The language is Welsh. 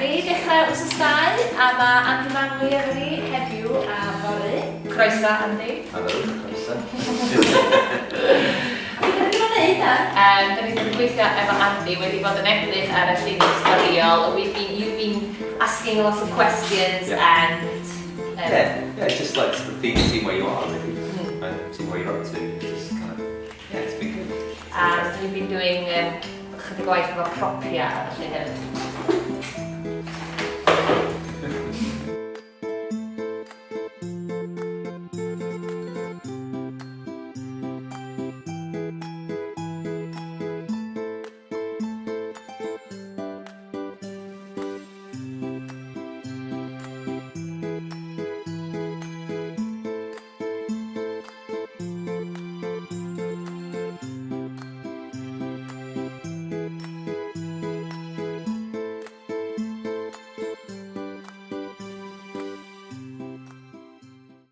ni dechrau wrth ysdau, a mae Andy Manwy efo ni heddiw a fory. Croeso, Andy. Helo, croeso. Beth ydych chi'n gwneud da? Da ni wedi gweithio efo Andy wedi bod yn edrych ar y llun storiol. You've been asking lots of questions and... yeah, just like sort of seeing where you are really, and seeing where you're up to. Just kind of, it's been good. And we've been doing chydig gwaith efo propiau a felly hefyd.